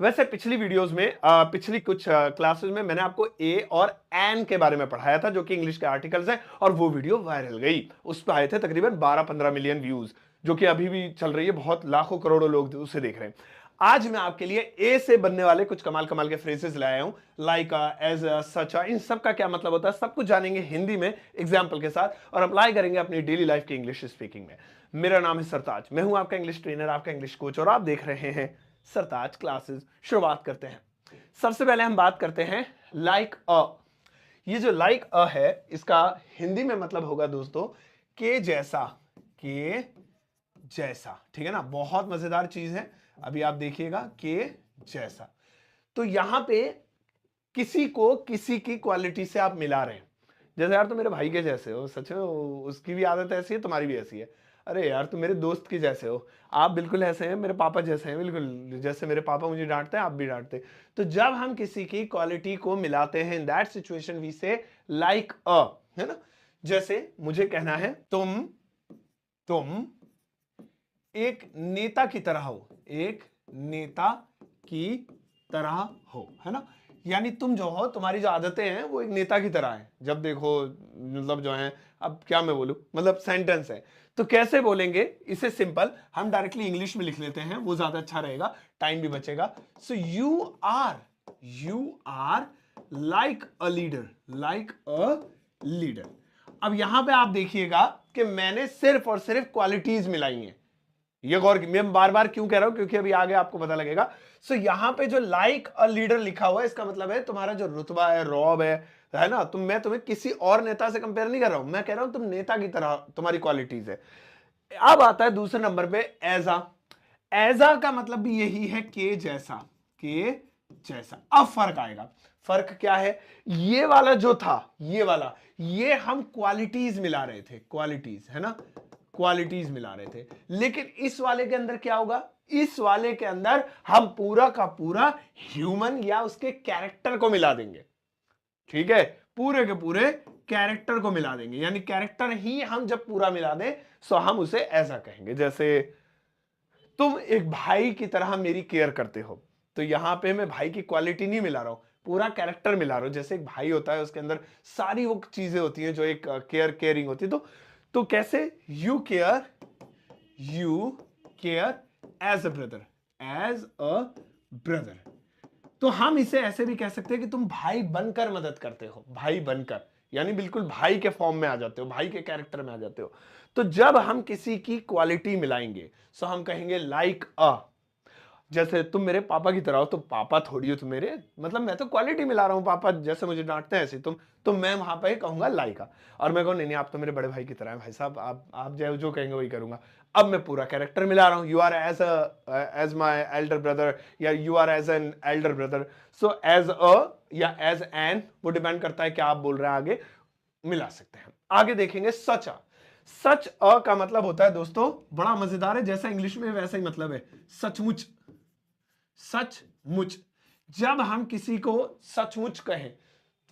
वैसे पिछली वीडियोस में पिछली कुछ क्लासेस में मैंने आपको ए और एन के बारे में पढ़ाया था, जो कि इंग्लिश के आर्टिकल्स हैं, और वो वीडियो वायरल गई। उस पर आए थे तकरीबन 12-15 मिलियन व्यूज, जो कि अभी भी चल रही है, बहुत लाखों करोड़ों लोग उसे देख रहे हैं। आज मैं आपके लिए ए से बनने वाले कुछ कमाल कमाल के फ्रेजेस लाया हूं, लाइक एज सच। इन सब का क्या मतलब होता है सब कुछ जानेंगे हिंदी में एग्जाम्पल के साथ, और अप्लाई करेंगे अपनी डेली लाइफ की इंग्लिश स्पीकिंग में। मेरा नाम है सरताज, मैं हूं आपका इंग्लिश ट्रेनर, आपका इंग्लिश कोच, और आप देख रहे हैं सरताज क्लासेस। शुरुआत करते हैं। सबसे पहले हम बात करते हैं लाइक अ। ये जो लाइक अ है, इसका हिंदी में मतलब होगा दोस्तों के जैसा। के जैसा, ठीक है ना, बहुत मजेदार चीज है। अभी आप देखिएगा, के जैसा। तो यहां पे किसी को किसी की क्वालिटी से आप मिला रहे हैं। जैसे यार तुम मेरे भाई के जैसे हो, सच में उसकी भी आदत ऐसी है, तुम्हारी भी ऐसी है। अरे यार तुम मेरे दोस्त के जैसे हो, आप बिल्कुल ऐसे हैं, मेरे पापा जैसे हैं, बिल्कुल जैसे मेरे पापा मुझे डांटते हैं आप भी डांटते हैं। तो जब हम किसी की क्वालिटी को मिलाते हैं, इन दैट सिचुएशन वी से लाइक अ, है ना। जैसे मुझे कहना है तुम एक नेता की तरह हो, एक नेता की तरह हो, है ना। यानी तुम जो हो, तुम्हारी जो आदतें हैं वो एक नेता की तरह है, जब देखो, मतलब जो है, अब क्या मैं बोलूं, मतलब सेंटेंस है। तो कैसे बोलेंगे इसे, सिंपल हम डायरेक्टली इंग्लिश में लिख लेते हैं, वो ज्यादा अच्छा रहेगा, टाइम भी बचेगा। So you are like a leader, like a leader. अब यहां पे आप देखिएगा कि मैंने सिर्फ और सिर्फ क्वालिटीज मिलाई हैं। ये गौर की, मैं बार बार क्यों कह रहा हूं, क्योंकि अभी आगे आपको पता लगेगा। सो यहां पे जो लाइक अ लीडर लिखा हुआ है, इसका मतलब है तुम्हारा जो रुतबा है, रौब है ना। मैं तुम्हें किसी और नेता से कंपेयर नहीं कर रहा हूं, मैं कह रहा हूं तुम नेता की तरह, तुम्हारी क्वालिटीज है। अब आता है दूसरे नंबर पे एजा। एजा का मतलब भी यही है, के जैसा, के जैसा। अब फर्क आएगा। फर्क क्या है, ये वाला जो था, ये वाला, ये हम क्वालिटीज मिला रहे थे, क्वालिटीज, है ना, क्वालिटीज मिला रहे थे। लेकिन इस वाले के अंदर क्या होगा, इस वाले के अंदर हम पूरा का पूरा ह्यूमन या उसके कैरेक्टर को मिला देंगे। ठीक है, पूरे के पूरे कैरेक्टर को मिला देंगे, यानी कैरेक्टर ही हम जब पूरा मिला दें तो हम उसे ऐसा कहेंगे। जैसे तुम एक भाई की तरह मेरी केयर करते हो, तो यहां पे मैं भाई की क्वालिटी नहीं मिला रहा हूं, पूरा कैरेक्टर मिला रहा हूं। जैसे एक भाई होता है, उसके अंदर सारी वो चीजें होती हैं जो एक केयरिंग होती है। तो कैसे, you care as a brother, as a brother. तो हम इसे ऐसे भी कह सकते हैं कि तुम भाई बनकर मदद करते हो, भाई बनकर, यानी बिल्कुल भाई के फॉर्म में आ जाते हो, भाई के कैरेक्टर में आ जाते हो। तो जब हम किसी की क्वालिटी मिलाएंगे तो हम कहेंगे लाइक अ। जैसे तुम मेरे पापा की तरह हो, तो पापा थोड़ी हो तुम मेरे, मतलब मैं तो क्वालिटी मिला रहा हूं, पापा जैसे मुझे डांटते हैं ऐसे तुम। तो मैं वहां पे कहूंगा लाइका। और मैं कहूँ नहीं नहीं, आप तो मेरे बड़े भाई की तरह हैं भाई साहब, आप जो कहेंगे वही करूंगा। अब मैं पूरा कैरेक्टर मिला रहा हूं, you are as my elder brother, या you are as an elder brother. So as a या एज एन, वो डिपेंड करता है कि आप बोल रहे हैं, आगे मिला सकते हैं। आगे देखेंगे सच अ। सच अ का मतलब होता है दोस्तों, बड़ा मजेदार है, जैसा इंग्लिश में वैसा ही मतलब है, सचमुच, सचमुच। जब हम किसी को सचमुच कहें,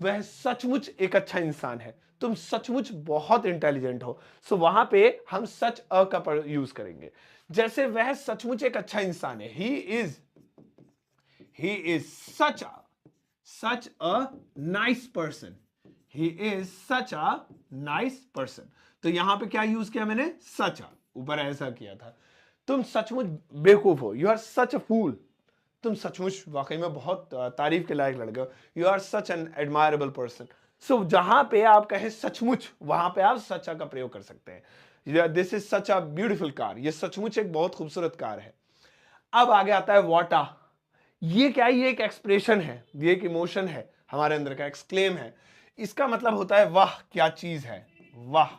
वह सचमुच एक अच्छा इंसान है, तुम सचमुच बहुत इंटेलिजेंट हो, सो वहां पे हम सच अ का यूज करेंगे। जैसे वह सचमुच एक अच्छा इंसान है, he is such a nice person, he is such a nice person. तो यहां पे क्या यूज किया मैंने, सच अ, ऊपर ऐसा किया था। तुम सचमुच बेवकूफ हो, यू आर सच अ फूल, तुम सचमुच वाकई में बहुत तारीफ के लायक लड़के हो, you are such an admirable person. So जहां पे आप कहें सचमुच, वहां पे आप सच का प्रयोग कर सकते हैं। This is such a beautiful car, ये सचमुच एक बहुत खूबसूरत कार है। अब आगे आता है वाटा। ये क्या है, ये एक एक्सप्रेशन है, ये एक इमोशन है हमारे अंदर का, एक्सक्लेम है। इसका मतलब होता है वाह क्या चीज है, वाह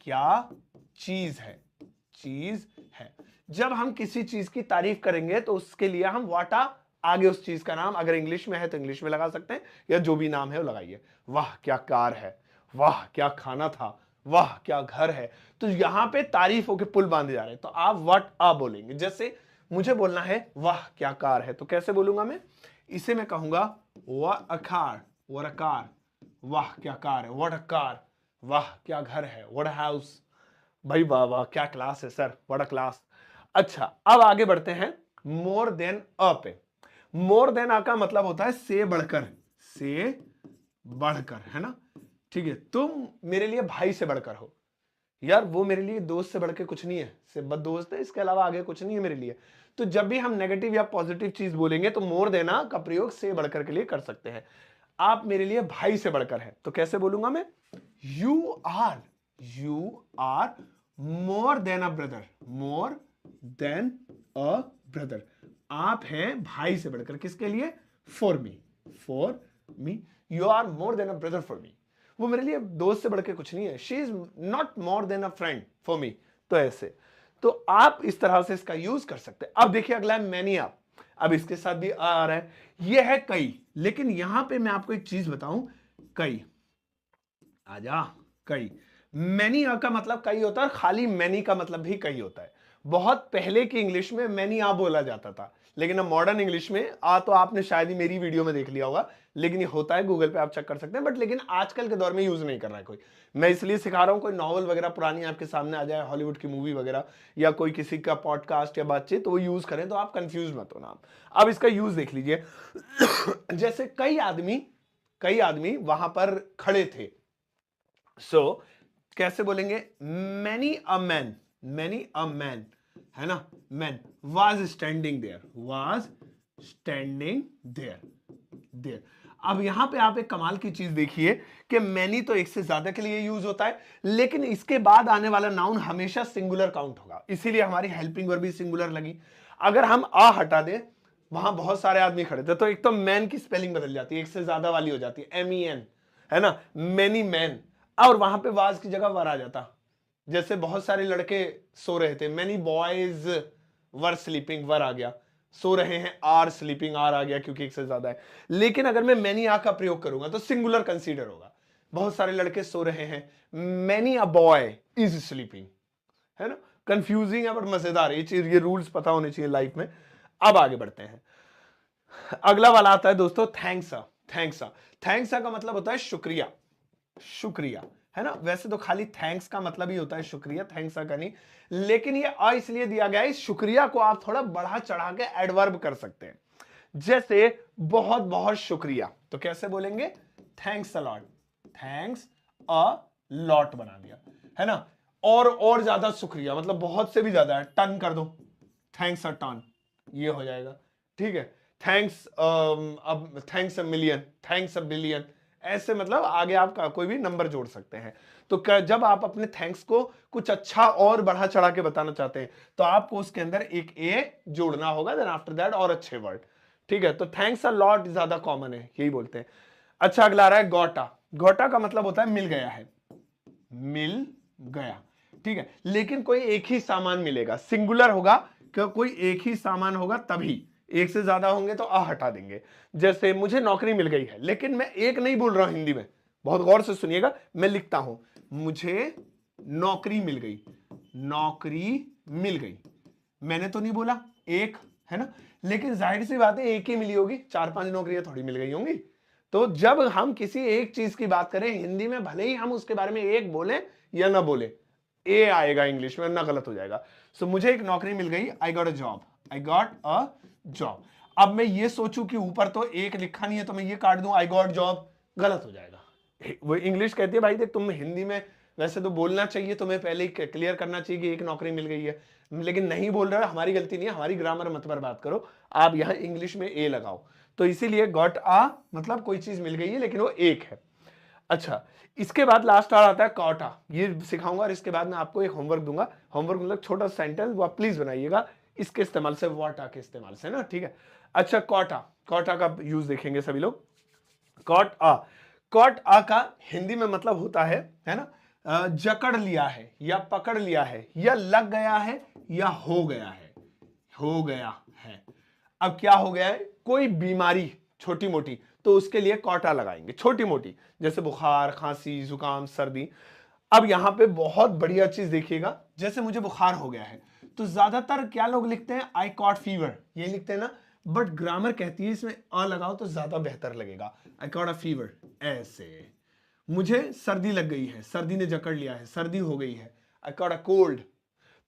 क्या चीज है, चीज है। जब हम किसी चीज की तारीफ करेंगे तो उसके लिए हम वाटा, आगे उस चीज का नाम, अगर इंग्लिश में है तो इंग्लिश में लगा सकते हैं, या जो भी नाम है वो लगाइए। वाह क्या कार है, वाह क्या खाना था, वाह क्या घर है। तो यहां पे तारीफों के पुल बांधे जा रहे हैं, तो आप व्हाट आ बोलेंगे। जैसे मुझे बोलना है वाह क्या कार है, तो कैसे बोलूंगा मैं, इसे मैं कहूंगा what a car, what a car, वाह क्या कार है, व्हाट अ कार, वाह क्या घर है, व्हाट अ हाउस। भाई वाह वाह क्या क्लास है सर, व्हाट अ क्लास। अच्छा अब आगे बढ़ते हैं मोर देन अ पे। मोर देन आ का मतलब होता है से बढ़कर, से बढ़कर, है ना, ठीक है। तुम मेरे लिए भाई से बढ़कर हो, यार वो मेरे लिए दोस्त से बढ़ के कुछ नहीं है, सिर्फ बस दोस्त है, इसके अलावा आगे कुछ नहीं है मेरे लिए। तो जब भी हम नेगेटिव या पॉजिटिव चीज बोलेंगे तो मोर देना का प्रयोग से बढ़कर के लिए कर सकते हैं। आप मेरे लिए भाई से बढ़कर है, तो कैसे बोलूंगा मैं, you are more than a brother, more than a brother. आप हैं भाई से बढ़कर, किसके लिए, for me, you are more than a brother for me. वो मेरे लिए दोस्त से बढ़ के कुछ नहीं है, she is not more than a friend for me. तो ऐसे, तो आप इस तरह से इसका यूज कर सकते हैं। अब देखिए अगला है मैनी आप, अब इसके साथ भी आ रहा है, ये है कई, लेकिन यहां पे मैं आपको एक चीज बताऊं, कई, आजा, कई, मैनी का मतलब कई होता है, खाली मैनी का मतलब भी कई होता है। बहुत पहले की इंग्लिश में मैनी आ बोला जाता था, लेकिन अब मॉडर्न इंग्लिश में आ तो आपने शायद ही मेरी वीडियो में देख लिया होगा, लेकिन ये होता है, गूगल पे आप चेक कर सकते हैं, बट लेकिन आजकल के दौर में यूज नहीं कर रहा है कोई। मैं इसलिए सिखा रहा हूं, कोई नॉवल वगैरह पुरानी आपके सामने आ जाए, हॉलीवुड की मूवी वगैरह, या कोई किसी का पॉडकास्ट या बातचीत, तो वो यूज करें तो आप कंफ्यूज मत होना। अब इसका यूज देख लीजिए। जैसे कई आदमी वहां पर खड़े थे, सो कैसे बोलेंगे, मैनी अ मैन, है ना, मैन वाज स्टैंडिंग देयर। अब यहां पे आप एक कमाल की चीज देखिए कि मैनी तो एक से ज्यादा के लिए यूज होता है, लेकिन इसके बाद आने वाला नाउन हमेशा सिंगुलर काउंट होगा, इसीलिए हमारी हेल्पिंग वर्ब भी सिंगुलर लगी। अगर हम आ हटा दें, वहां बहुत सारे आदमी खड़े थे, तो एक तो मैन की स्पेलिंग बदल जाती है, एक से ज्यादा वाली हो जाती है, MEN, है ना, मैनी मैन, और वहां पे वाज की जगह वर आ जाता। जैसे बहुत सारे लड़के सो रहे थे, मैनी बॉयज वर स्लीपिंग, वर आ गया, सो रहे हैं, आर स्लीपिंग, आर आ गया क्योंकि एक से ज्यादा है। लेकिन अगर मैं मैनी आ का प्रयोग करूंगा तो सिंगुलर कंसीडर होगा, बहुत सारे लड़के सो रहे हैं, many a boy is sleeping, है ना, कंफ्यूजिंग है बट मजेदार, ये चीज, ये रूल्स पता होने चाहिए लाइफ में। अब आगे बढ़ते हैं, अगला वाला आता है दोस्तों, थैंक्स का मतलब होता है शुक्रिया, है ना। वैसे तो खाली थैंक्स का मतलब ही होता है शुक्रिया, थैंक्स का नहीं, लेकिन ये अ इसलिए दिया गया है, शुक्रिया को आप थोड़ा बढ़ा चढ़ा के एडवर्ब कर सकते हैं। जैसे बहुत बहुत शुक्रिया, तो कैसे बोलेंगे, thanks a lot, thanks a lot बना दिया, है ना। और ज्यादा शुक्रिया मतलब बहुत से भी ज्यादा है, टन कर दो, थैंक्स अ टन, ये हो जाएगा, ठीक है। थैंक्स अब thanks a million, thanks a billion, ऐसे मतलब आगे आप कोई भी नंबर जोड़ सकते हैं। तो जब आप अपने थैंक्स को कुछ अच्छा और बढ़ा चढ़ा के बताना चाहते हैं, तो आपको उसके अंदर एक ए जोड़ना होगा, देन आफ्टर दैट और अच्छे वर्ड, ठीक है। तो थैंक्स अ लॉट ज्यादा कॉमन है, यही बोलते हैं। अच्छा अगला आ रहा है गोटा का मतलब होता है मिल गया है, मिल गया, ठीक है। लेकिन कोई एक ही सामान मिलेगा, सिंगुलर होगा, कोई एक ही सामान होगा तभी, एक से ज्यादा होंगे तो आ हटा देंगे। जैसे मुझे नौकरी मिल गई है, लेकिन मैं एक नहीं बोल रहा हूं हिंदी में, बहुत गौर से सुनिएगा, मैं लिखता हूं, मुझे नौकरी मिल गई, मैंने तो नहीं बोला एक, है ना, लेकिन जाहिर सी बात है एक ही मिली होगी, 4-5 नौकरियां थोड़ी मिल गई होंगी। तो जब हम किसी एक चीज की बात करें हिंदी में, भले ही हम उसके बारे में एक बोले या ना बोले, ए आएगा इंग्लिश में, ना गलत हो जाएगा। सो मुझे एक नौकरी मिल गई, आई गॉट अ जॉब। अब मैं ये सोचूं कि ऊपर तो एक लिखा नहीं है, तो मैं ये काट दूं आई गॉट जॉब, गलत हो जाएगा। वो इंग्लिश कहती है भाई देख, तुम हिंदी में वैसे तो बोलना चाहिए, तुम्हें पहले ही क्लियर करना चाहिए कि एक नौकरी मिल गई है, लेकिन नहीं बोल रहा है, हमारी गलती नहीं है, हमारी ग्रामर मत पर बात करो, आप यहां इंग्लिश में ए लगाओ। तो इसीलिए गॉट आ मतलब कोई चीज मिल गई है लेकिन वो एक है। अच्छा, इसके बाद लास्ट आ आता है कॉटा, ये सिखाऊंगा और इसके बाद मैं आपको एक होमवर्क दूंगा, होमवर्क मतलब छोटा सेंटेंस, वो आप प्लीज बनाइएगा इसके इस्तेमाल से, वाटा के इस्तेमाल से ना, ठीक है। अच्छा कॉटा का यूज देखेंगे सभी लोग। कॉट आ का हिंदी में मतलब होता है ना, जकड़ लिया है या पकड़ लिया है या लग गया है या हो गया है। अब क्या हो गया है, कोई बीमारी छोटी मोटी, तो उसके लिए कॉटा लगाएंगे, छोटी मोटी, जैसे बुखार, खांसी, जुकाम, सर्दी। अब यहां पे बहुत बढ़िया चीज देखिएगा, जैसे मुझे बुखार हो गया है, तो ज्यादातर क्या लोग लिखते हैं, आई कॉट फीवर, ये लिखते हैं ना, बट ग्रामर कहती है इसमें अ लगाओ तो ज्यादा बेहतर लगेगा, आई कॉट अ फीवर, ऐसे। मुझे सर्दी लग गई है, सर्दी ने जकड़ लिया है, सर्दी हो गई है, आई कॉट अ कोल्ड।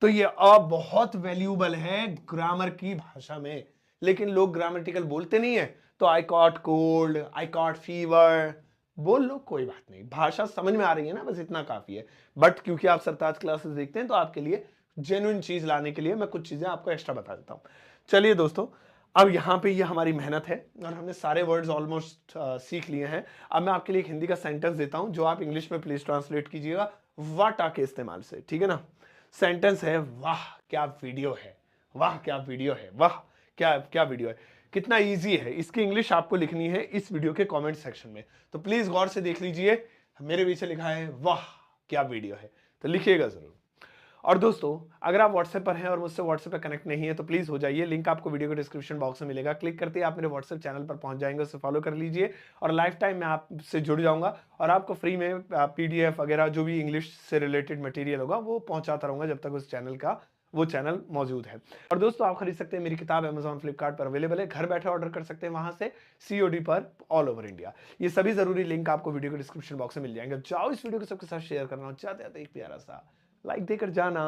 तो ये अ बहुत वैल्यूबल है ग्रामर की भाषा में, लेकिन लोग ग्रामेटिकल बोलते नहीं है, तो आई कॉट कोल्ड, आई कॉट फीवर बोल लो, कोई बात नहीं, भाषा समझ में आ रही है ना, बस इतना काफी है। बट क्योंकि आप सरताज क्लासेस देखते हैं तो आपके लिए जेन्युइन चीज लाने के लिए मैं कुछ चीजें आपको एक्स्ट्रा बता देता हूं। चलिए दोस्तों, अब यहाँ पे ये हमारी मेहनत है और हमने सारे वर्ड्स ऑलमोस्ट सीख लिए हैं। अब मैं आपके लिए एक हिंदी का सेंटेंस देता हूं जो आप इंग्लिश में प्लीज ट्रांसलेट कीजिएगा वाटा के इस्तेमाल से, ठीक है ना। सेंटेंस है, वाह क्या वीडियो है, वाह क्या वीडियो है, वाह क्या क्या वीडियो है। कितना इजी है, इसकी इंग्लिश आपको लिखनी है इस वीडियो के कमेंट सेक्शन में, तो प्लीज गौर से देख लीजिए। मेरे पीछे लिखा है वाह क्या वीडियो है, तो लिखिएगा जरूर। और दोस्तों, अगर आप व्हाट्सएप पर हैं और मुझसे व्हाट्सएप पर कनेक्ट नहीं है तो प्लीज हो जाइए, लिंक आपको वीडियो के डिस्क्रिप्शन बॉक्स में मिलेगा, क्लिक करते ही आप मेरे व्हाट्सएप चैनल पर पहुंच जाएंगे, उसे फॉलो कर लीजिए और लाइफ टाइम मैं आपसे जुड़ जाऊंगा और आपको फ्री में पीडीएफ वगैरह जो भी इंग्लिश से रिलेटेड मटेरियल होगा वो पहुंचाता रहूंगा जब तक उस चैनल का वो चैनल मौजूद है। और दोस्तों, आप खरीद सकते हैं मेरी किताब Amazon फ्लिपकार्ट पर अवेलेबल है, घर बैठे ऑर्डर कर सकते हैं वहां से सीओडी पर ऑल ओवर इंडिया। ये सभी जरूरी लिंक आपको वीडियो के डिस्क्रिप्शन बॉक्स में मिल जाएंगे। जाओ इस वीडियो को सबके साथ शेयर करना चाहते हैं तो एक प्यारा सा लाइक देकर जाना।